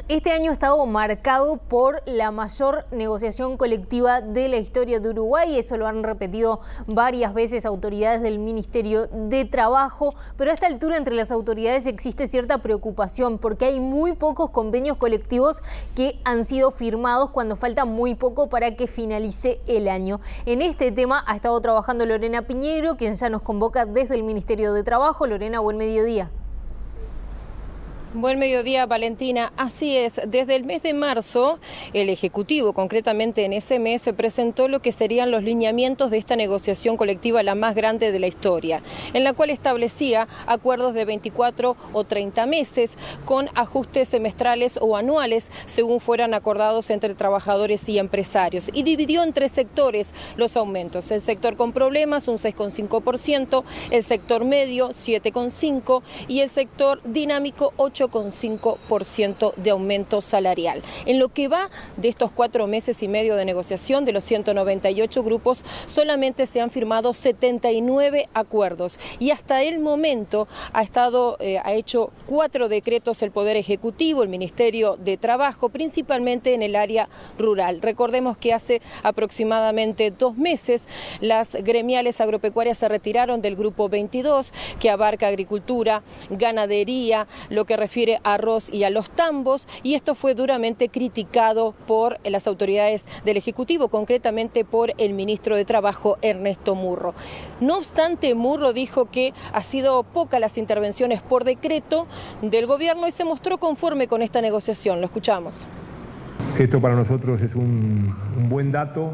Este año ha estado marcado por la mayor negociación colectiva de la historia de Uruguay. Eso lo han repetido varias veces autoridades del Ministerio de Trabajo, pero a esta altura entre las autoridades existe cierta preocupación porque hay muy pocos convenios colectivos que han sido firmados cuando falta muy poco para que finalice el año. En este tema ha estado trabajando Lorena Piñeiro, quien ya nos convoca desde el Ministerio de Trabajo. Lorena, buen mediodía. Buen mediodía, Valentina. Así es, desde el mes de marzo, el Ejecutivo, concretamente en ese mes, se presentó lo que serían los lineamientos de esta negociación colectiva, la más grande de la historia, en la cual establecía acuerdos de 24 o 30 meses con ajustes semestrales o anuales, según fueran acordados entre trabajadores y empresarios. Y dividió en tres sectores los aumentos. El sector con problemas, un 6,5%, el sector medio, 7,5%, y el sector dinámico, 8,5% de aumento salarial. En lo que va de estos 4 meses y medio de negociación, de los 198 grupos, solamente se han firmado 79 acuerdos y hasta el momento ha hecho 4 decretos el Poder Ejecutivo, el Ministerio de Trabajo, principalmente en el área rural. Recordemos que hace aproximadamente 2 meses las gremiales agropecuarias se retiraron del grupo 22, que abarca agricultura, ganadería, lo que refiere a arroz y a los tambos, y esto fue duramente criticado por las autoridades del Ejecutivo, concretamente por el ministro de Trabajo, Ernesto Murro. No obstante, Murro dijo que ha sido pocas las intervenciones por decreto del gobierno y se mostró conforme con esta negociación. Lo escuchamos. Esto para nosotros es un buen dato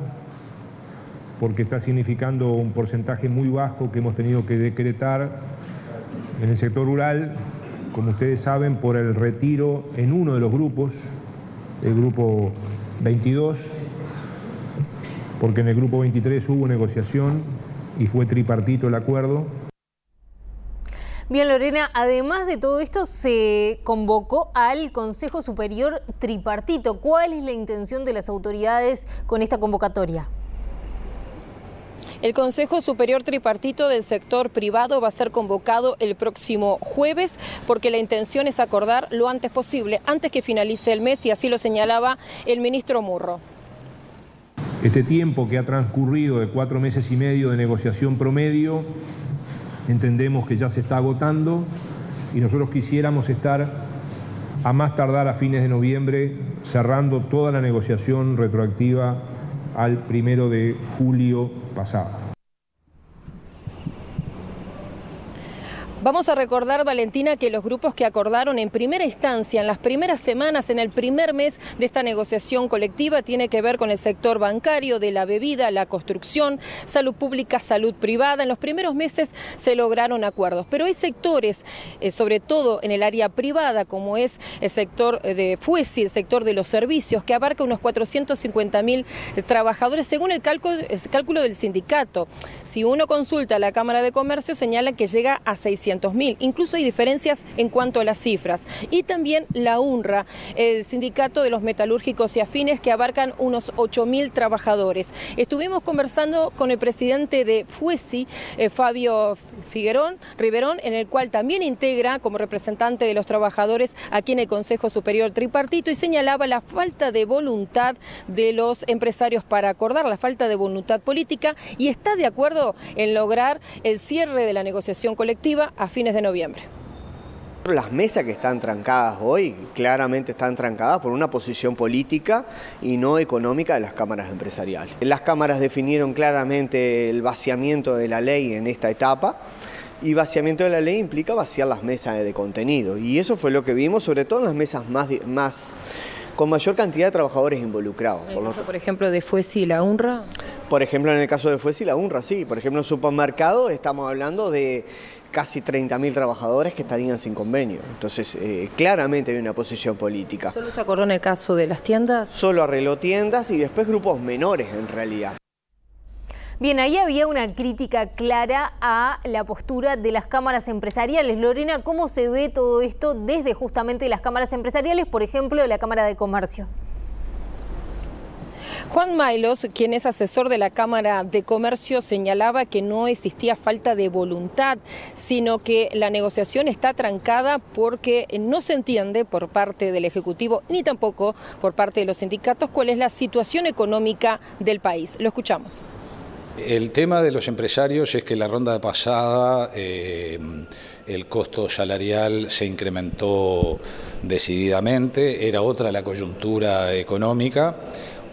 porque está significando un porcentaje muy bajo que hemos tenido que decretar en el sector rural, como ustedes saben, por el retiro en uno de los grupos, el grupo 22, porque en el grupo 23 hubo negociación y fue tripartito el acuerdo. Bien, Lorena, además de todo esto se convocó al Consejo Superior Tripartito. ¿Cuál es la intención de las autoridades con esta convocatoria? El Consejo Superior Tripartito del sector privado va a ser convocado el próximo jueves porque la intención es acordar lo antes posible, antes que finalice el mes, y así lo señalaba el ministro Murro. Este tiempo que ha transcurrido de 4 meses y medio de negociación promedio, entendemos que ya se está agotando y nosotros quisiéramos estar a más tardar a fines de noviembre cerrando toda la negociación retroactiva al 1 de julio pasado. Vamos a recordar, Valentina, que los grupos que acordaron en primera instancia, en las primeras semanas, en el primer mes de esta negociación colectiva, tiene que ver con el sector bancario, de la bebida, la construcción, salud pública, salud privada. En los primeros meses se lograron acuerdos, pero hay sectores, sobre todo en el área privada, como es el sector de FUESI, el sector de los servicios, que abarca unos 450.000 trabajadores, según el cálculo del sindicato. Si uno consulta a la Cámara de Comercio, señala que llega a 600.000. Incluso hay diferencias en cuanto a las cifras. Y también la UNRWA, el sindicato de los metalúrgicos y afines, que abarcan unos 8.000 trabajadores. Estuvimos conversando con el presidente de FUESI, Fabio Riverón, en el cual también integra como representante de los trabajadores aquí en el Consejo Superior Tripartito, y señalaba la falta de voluntad de los empresarios para acordar, la falta de voluntad política, y está de acuerdo en lograr el cierre de la negociación colectiva a fines de noviembre. Las mesas que están trancadas hoy claramente están trancadas por una posición política y no económica de las cámaras empresariales. Las cámaras definieron claramente el vaciamiento de la ley en esta etapa, y vaciamiento de la ley implica vaciar las mesas de contenido, y eso fue lo que vimos, sobre todo en las mesas con mayor cantidad de trabajadores involucrados. ¿En el caso, por ejemplo, de FUESI y la UNRWA? Por ejemplo, en el caso de FUESI y la UNRWA, sí. Por ejemplo, en supermercado estamos hablando de casi 30.000 trabajadores que estarían sin convenio. Entonces, claramente hay una posición política. ¿Solo se acordó en el caso de las tiendas? Solo arregló tiendas y después grupos menores, en realidad. Bien, ahí había una crítica clara a la postura de las cámaras empresariales. Lorena, ¿cómo se ve todo esto desde justamente las cámaras empresariales, por ejemplo, la Cámara de Comercio? Juan Maylos, quien es asesor de la Cámara de Comercio, señalaba que no existía falta de voluntad, sino que la negociación está trancada porque no se entiende por parte del Ejecutivo ni tampoco por parte de los sindicatos cuál es la situación económica del país. Lo escuchamos. El tema de los empresarios es que la ronda pasada el costo salarial se incrementó decididamente, era otra la coyuntura económica.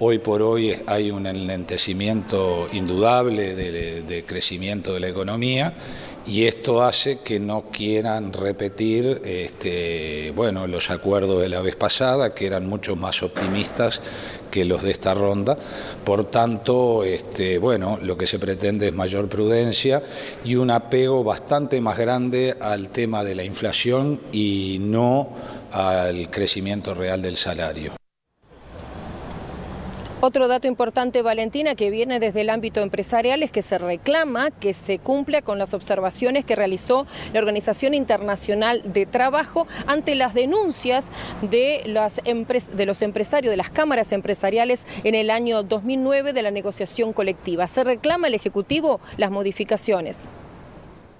Hoy por hoy hay un enlentecimiento indudable de crecimiento de la economía y esto hace que no quieran repetir los acuerdos de la vez pasada, que eran mucho más optimistas que los de esta ronda. Por tanto, lo que se pretende es mayor prudencia y un apego bastante más grande al tema de la inflación y no al crecimiento real del salario. Otro dato importante, Valentina, que viene desde el ámbito empresarial es que se reclama que se cumpla con las observaciones que realizó la Organización Internacional de Trabajo ante las denuncias de los empresarios, de las cámaras empresariales en el año 2009 de la negociación colectiva. Se reclama al Ejecutivo las modificaciones.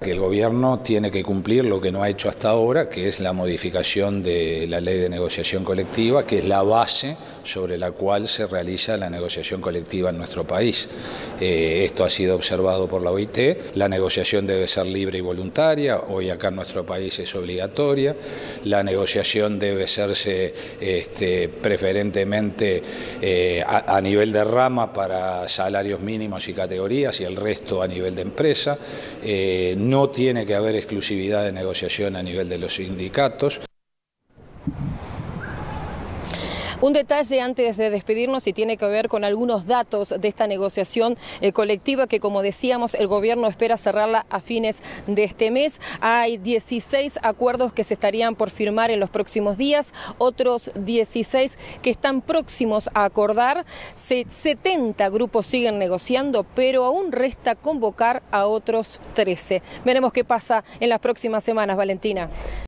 Que el gobierno tiene que cumplir lo que no ha hecho hasta ahora, que es la modificación de la ley de negociación colectiva, que es la base sobre la cual se realiza la negociación colectiva en nuestro país. Esto ha sido observado por la OIT, la negociación debe ser libre y voluntaria, hoy acá en nuestro país es obligatoria, la negociación debe hacerse preferentemente a nivel de rama para salarios mínimos y categorías y el resto a nivel de empresa. No tiene que haber exclusividad de negociación a nivel de los sindicatos. Un detalle antes de despedirnos y tiene que ver con algunos datos de esta negociación colectiva que, como decíamos, el gobierno espera cerrarla a fines de este mes. Hay 16 acuerdos que se estarían por firmar en los próximos días, otros 16 que están próximos a acordar. 70 grupos siguen negociando, pero aún resta convocar a otros 13. Veremos qué pasa en las próximas semanas, Valentina.